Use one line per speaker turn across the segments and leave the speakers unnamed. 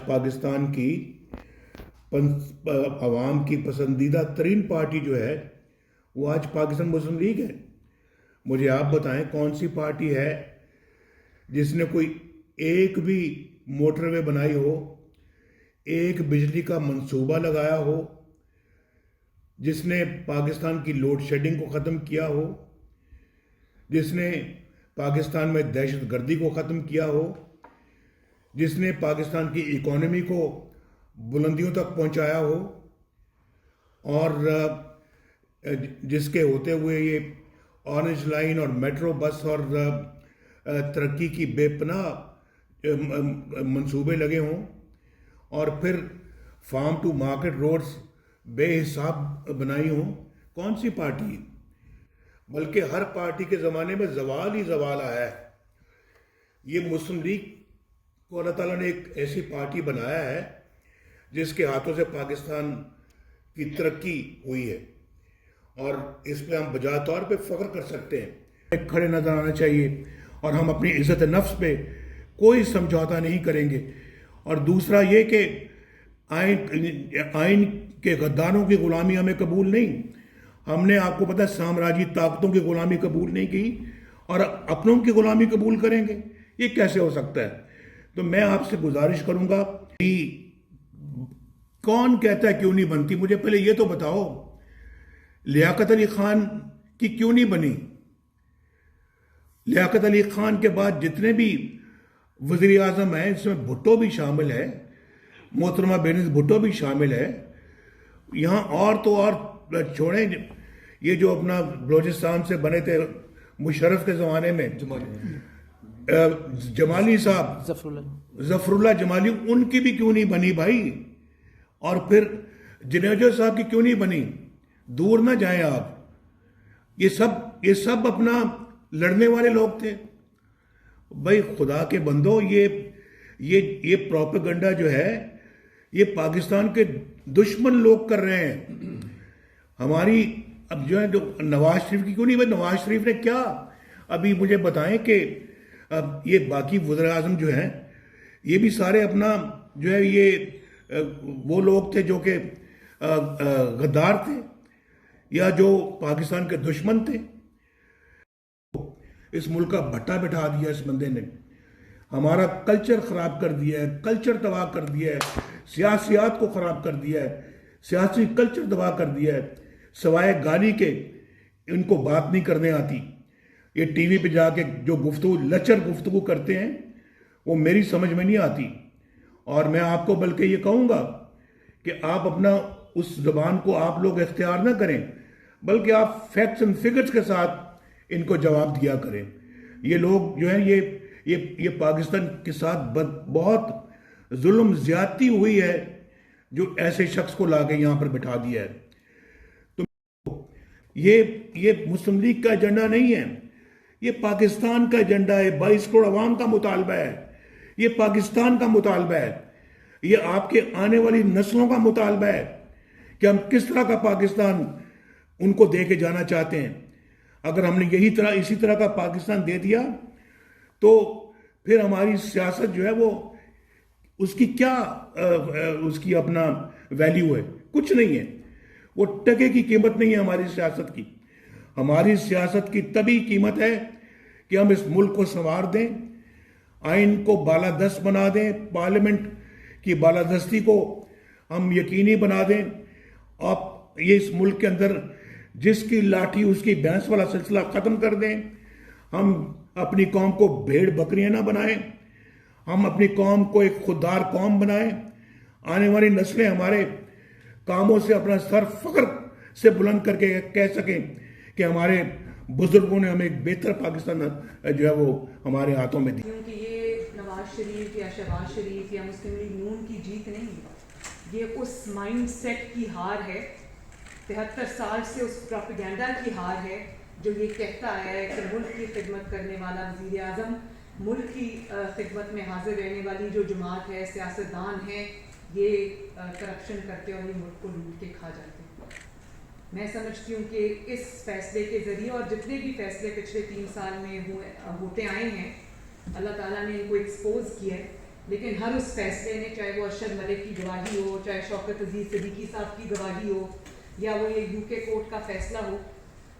पाकिस्तान की आवाम की पसंदीदा तरीन पार्टी जो है वो आज पाकिस्तान मुस्लिम लीग है। मुझे आप बताएं कौन सी पार्टी है जिसने कोई एक भी मोटरवे बनाई हो, एक बिजली का मंसूबा लगाया हो, जिसने पाकिस्तान की लोड शेडिंग को ख़त्म किया हो, जिसने पाकिस्तान में दहशत गर्दी को ख़त्म किया हो, जिसने पाकिस्तान की इकोनॉमी को बुलंदियों तक पहुंचाया हो और जिसके होते हुए ये ऑरेंज लाइन और मेट्रो बस और तरक्की की बेपनाह मंसूबे लगे हों और फिर फार्म टू मार्केट रोड्स बेहिसाब बनाई हों। कौन सी पार्टी? बल्कि हर पार्टी के ज़माने में जवाल ही जवाल आया है। ये मुस्लिम लीग को अल्लाह ताला ने एक ऐसी पार्टी बनाया है जिसके हाथों से पाकिस्तान की तरक्की हुई है और इस पर हम बजा तौर पे फ़ख्र कर सकते हैं। खड़े नजर आना चाहिए और हम अपनी इज़्ज़त नफ्स पे कोई समझौता नहीं करेंगे। और दूसरा ये कि आइन के गद्दारों की ग़ुलामी हमें कबूल नहीं। हमने, आपको पता है, साम्राज्य ताकतों की ग़ुलामी कबूल नहीं की और अपनों की ग़ुलामी कबूल करेंगे? ये कैसे हो सकता है? तो मैं आपसे गुजारिश करूंगा कि कौन कहता है क्यों नहीं बनती? मुझे पहले ये तो बताओ, लियाकत अली खान की क्यों नहीं बनी? लियाकत अली खान के बाद जितने भी वज़ीर आज़म हैं, इसमें भुट्टो भी शामिल है, मोहतरमा बेनज़ीर भुट्टो भी शामिल है। यहाँ और तो और छोड़ें, ये जो अपना बलोचिस्तान से बने थे मुशर्रफ के ज़माने में, जमाली साहब, जफरुल्लाह जमाली, उनकी भी क्यों नहीं बनी भाई? और फिर जनेजा साहब की क्यों नहीं बनी? दूर ना जाएं आप। ये सब अपना लड़ने वाले लोग थे भाई। खुदा के बंदो, ये प्रोपेगेंडा जो है ये पाकिस्तान के दुश्मन लोग कर रहे हैं। हमारी अब जो है, जो नवाज शरीफ की क्यों नहीं? भाई नवाज शरीफ ने क्या, अभी मुझे बताएं कि अब ये बाकी वज़ीर आज़म जो हैं ये भी सारे अपना जो है ये वो लोग थे जो कि गद्दार थे या जो पाकिस्तान के दुश्मन थे। इस मुल्क का भट्टा बिठा दिया इस बंदे ने, हमारा कल्चर ख़राब कर दिया है, कल्चर तबाह कर दिया है, सियासियात को ख़राब कर दिया है, सियासी कल्चर तबाह कर दिया है। सवाए गाली के इनको बात नहीं करने आती। ये टीवी पे जाके जो गुफ्तगू, लचर गुफ्तगू करते हैं, वो मेरी समझ में नहीं आती। और मैं आपको बल्कि ये कहूँगा कि आप अपना उस ज़बान को आप लोग इख्तियार ना करें, बल्कि आप फैक्ट्स एंड फिगर्स के साथ इनको जवाब दिया करें। ये लोग जो हैं ये पाकिस्तान के साथ बहुत जुल्म ज्यादती हुई है जो ऐसे शख्स को लाके यहाँ पर बिठा दिया है। तो ये मुस्लिम लीग का एजेंडा नहीं है, ये पाकिस्तान का एजेंडा है। 22 करोड़ अवाम का मुतालबा है, ये पाकिस्तान का मुतालबा है, ये आपके आने वाली नस्लों का मुतालबा है कि हम किस तरह का पाकिस्तान उनको दे के जाना चाहते हैं। अगर हमने इसी तरह का पाकिस्तान दे दिया तो फिर हमारी सियासत जो है वो उसकी क्या उसकी अपना वैल्यू है? कुछ नहीं है। वो टके की कीमत नहीं है हमारी सियासत की। हमारी सियासत की तभी कीमत है कि हम इस मुल्क को संवार दें, आइन को बालादस्त बना दें, पार्लियामेंट की बालादस्ती को हम यकीनी बना दें। आप ये इस मुल्क के अंदर जिसकी लाठी उसकी भैंस वाला सिलसिला ख़त्म कर दें। हम अपनी कौम को भेड़ बकरियां ना बनाएं, हम अपनी कौम को एक खुददार कौम बनाएं। आने वाली नस्लें हमारे कामों से अपना सर फख्र से बुलंद करके कह सकें कि हमारे बुजुर्गों ने हमें एक बेहतर पाकिस्तान जो है वो हमारे हाथों में दी।
क्योंकि ये नवाज शरीफ या शहबाज शरीफ या मुस्लिम लीग नून की जीत नहीं है, ये उस माइंड सेट की हार है, 73 साल से उस प्रोपेगेंडा की हार है जो ये कहता है कि मुल्क की खिदमत करने वाला वज़ीर आज़म, मुल्क की खिदमत में हाजिर रहने वाली जो जमात है, सियासतदान है, ये करप्शन करते और ये मुल्क को लूट के खा जाते हैं। मैं समझती हूँ कि इस फैसले के ज़रिए और जितने भी फैसले पिछले 3 साल में होते आए हैं, अल्लाह ताला ने इनको एक्सपोज किया है लेकिन हर उस फैसले ने, चाहे वो अरशद मलिक की गवाही हो, चाहे शौकत अजीज सिद्दीकी साहब की गवाही हो, या वो ये यूके कोर्ट का फैसला हो,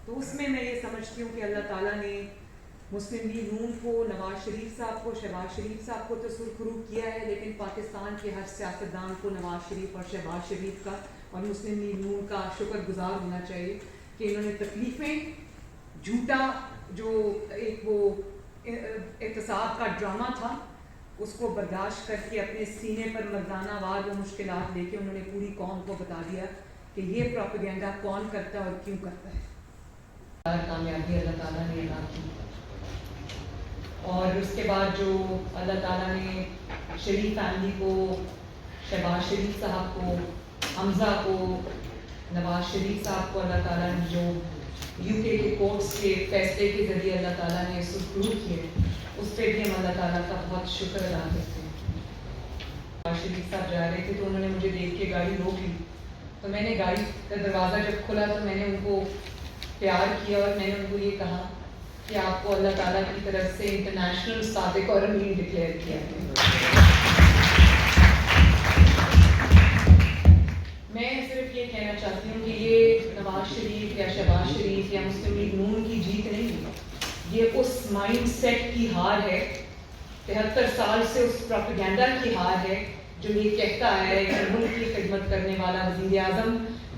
तो उसमें मैं ये समझती हूँ कि अल्लाह ताला ने मुस्लिम लीग नून को, नवाज शरीफ साहब को, शहबाज शरीफ साहब को तो सुरखरूब किया है, लेकिन पाकिस्तान के हर सियासतदान को नवाज शरीफ और शहबाज शरीफ का और मुस्लिम लीग नून का शुक्रगुजार होना चाहिए कि इन्होंने तकलीफ़ें, झूठा जो एक वो एहतसाब का ड्रामा था, उसको बर्दाश्त करके अपने सीने पर मर्दाना वार वो मुश्किलात लेके उन्होंने पूरी कौम को बता दिया कि ये प्रोपेगेंडा कौन करता है और क्यों करता है। कामयाबी अल्लाह ताला ने अदा की, और उसके बाद जो अल्लाह ताला ने शरीफ फैमिली को, शहबाज शरीफ साहब को, हमज़ा को, नवाज शरीफ साहब को अल्लाह ताला ने जो यूके के कोर्ट्स के फैसले के ज़रिए अल्लाह ताला ने सुरखरूब किए, उस पर भी हम अल्लाह ताला का बहुत शुक्र अदा करते हैं। नवाज शरीफ साहब जा रहे थे तो उन्होंने मुझे देख के गाड़ी रोक ली, तो मैंने गाड़ी का दरवाज़ा जब खुला तो मैंने उनको प्यार किया और मैंने उनको ये कहा कि आपको अल्लाह ताला की तरफ से इंटरनेशनल सादिक और अमीन डिक्लेयर किया है। मैं सिर्फ ये कहना चाहती हूँ कि ये नवाज शरीफ या शहबाज शरीफ या मुस्लिम लीग नून की जीत नहीं है, ये उस माइंड सेट की हार है, 73 साल से उस प्रोपेगेंडा की हार है जो ये कहता है कि मुल्क की खिदमत करने वाला वज़ीर आज़म,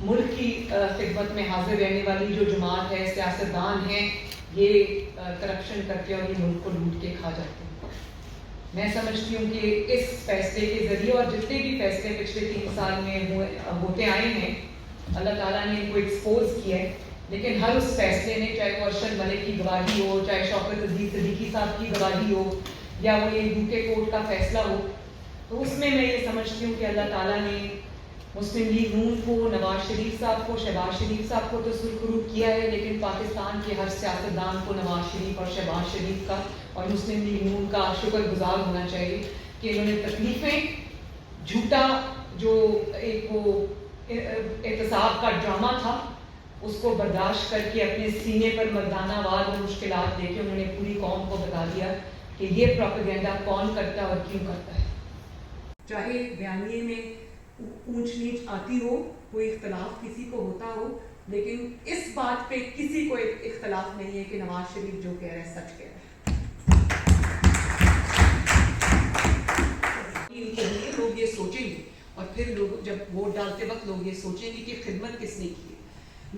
मुल्क की खिदमत में हाजिर रहने वाली जो जमात है, सियासतदान हैं, ये करप्शन करके और ये मुल्क को लूट के खा जाते हैं। मैं समझती हूँ कि इस फैसले के ज़रिए और जितने भी फैसले पिछले 3 साल में होते आए हैं, अल्लाह ताला ने इनको एक्सपोज किया है, लेकिन हर उस फैसले ने, चाहे वो अरशद मलिक की गवाही हो, चाहे शौकत अजीज सिद्दीकी साहब की गवाही हो, या वो ये यूके कोर्ट का फैसला हो, तो उसमें मैं ये समझती हूँ कि अल्लाह ताला ने मुस्लिम लीग नून को, नवाज शरीफ साहब को, शहबाज शरीफ साहब को तो सुरखरूब किया है, लेकिन पाकिस्तान के हर सियासतदान को नवाज शरीफ और शहबाज शरीफ का और मुस्लिम लीग नून का शुक्रगुजार होना चाहिए कि इन्होंने तकलीफ़ें, झूठा जो एक वो एहतसाब का ड्रामा था, उसको बर्दाश्त करके अपने सीने पर मर्दाना वार वो मुश्किलात लेके उन्होंने पूरी कौम को बता दिया कि ये प्रोपेगेंडा कौन करता है और क्यों करता है। चाहे बयानिए में ऊंच नीच आती हो, कोई इख्तलाफ किसी को होता हो, लेकिन इस बात पे किसी को इख्तलाफ नहीं है कि नवाज शरीफ जो कह रहे हैं सच कह रहे हैं। लोग ये सोचेंगे और फिर लोग जब वोट डालते वक्त लोग ये सोचेंगे कि खिदमत किसने की है।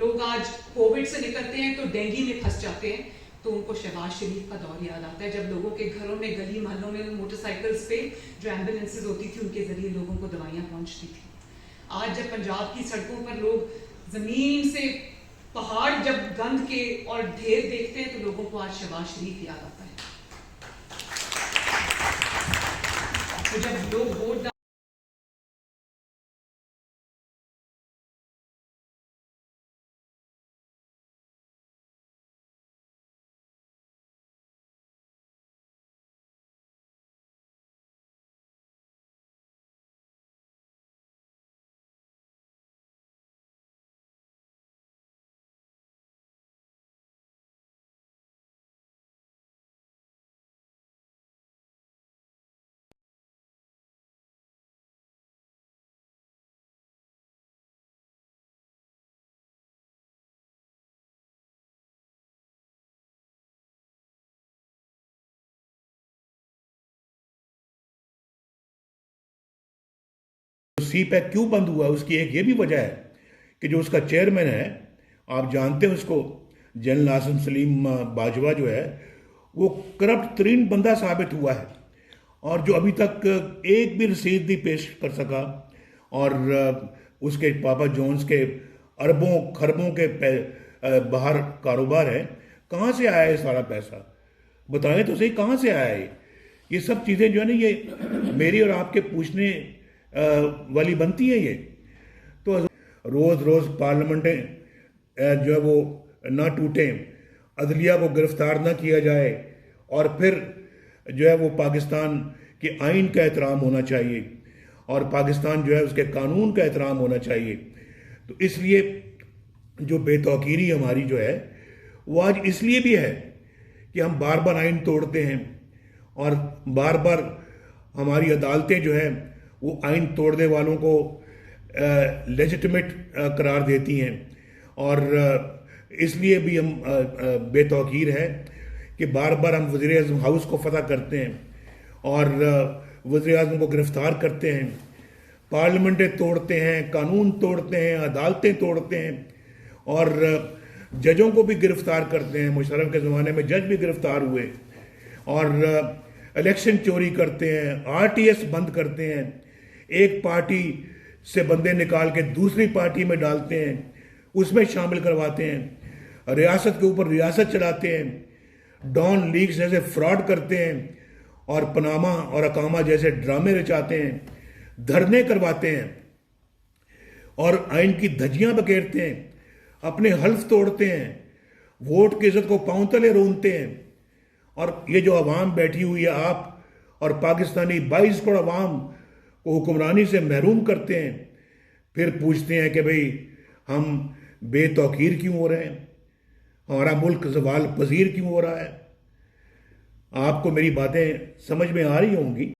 लोग आज कोविड से निकलते हैं तो डेंगू में फंस जाते हैं, तो उनको शहबाज शरीफ का दौर याद आता है, जब लोगों के घरों में, गली मोहल्लों में मोटरसाइकिल्स पे जो एम्बुलेंसेज होती थी उनके जरिए लोगों को दवाइयाँ पहुँचती थी। आज जब पंजाब की सड़कों पर लोग ज़मीन से पहाड़ जब गंद के और ढेर देखते हैं तो लोगों को आज शहबाज शरीफ याद आता है। तो जब लोग वोट
सी पैक क्यों बंद हुआ, उसकी एक ये भी वजह है कि जो उसका चेयरमैन है, आप जानते हैं उसको, जनरल आसिम सलीम बाजवा जो है, वो करप्ट तरीन बंदा साबित हुआ है और जो अभी तक एक भी रसीद नहीं पेश कर सका, और उसके पापा जॉन्स के अरबों खरबों के बाहर कारोबार है। कहाँ से आया है सारा पैसा, बताएं तो सही, कहाँ से आया है? ये सब चीज़ें जो है ना, ये मेरी और आपके पूछने वाली बनती है। ये तो रोज़ रोज़ पार्लियामेंटें जो है वो ना टूटें, अदलिया को गिरफ्तार ना किया जाए, और फिर जो है वो पाकिस्तान के आइन का एहतराम होना चाहिए और पाकिस्तान जो है उसके कानून का एहतराम होना चाहिए। तो इसलिए जो बेतौकीरी हमारी जो है वो आज इसलिए भी है कि हम बार बार आइन तोड़ते हैं और बार बार हमारी अदालतें जो हैं वो आइन तोड़ने वालों को लेजिटिमेट करार देती हैं, और इसलिए भी हम बेतौकीर हैं कि बार बार हम वज़ीर-ए-आज़म हाउस को फतह करते हैं और वज़ीर-ए-आज़म को गिरफ्तार करते हैं, पार्लियामेंटें तोड़ते हैं, कानून तोड़ते हैं, अदालतें तोड़ते हैं और जजों को भी गिरफ्तार करते हैं। मुशर्रफ के ज़माने में जज भी गिरफ्तार हुए, और इलेक्शन चोरी करते हैं, आरटीएस बंद करते हैं, एक पार्टी से बंदे निकाल के दूसरी पार्टी में डालते हैं, उसमें शामिल करवाते हैं, रियासत के ऊपर रियासत चलाते हैं, डॉन लीग्स जैसे फ्रॉड करते हैं और पनामा और अकामा जैसे ड्रामे रचाते हैं, धरने करवाते हैं और आइन की धज्जियां बखेरते हैं, अपने हल्फ तोड़ते हैं, वोट की इज्जत को पांव तले रोनते हैं। और ये जो अवाम बैठी हुई है, आप और पाकिस्तानी 22 करोड़ अवाम को हुक्मरानी से महरूम करते हैं, फिर पूछते हैं कि भाई हम बेतौकीर क्यों हो रहे हैं, हमारा मुल्क ज़वाल पजीर क्यों हो रहा है। आपको मेरी बातें समझ में आ रही होंगी।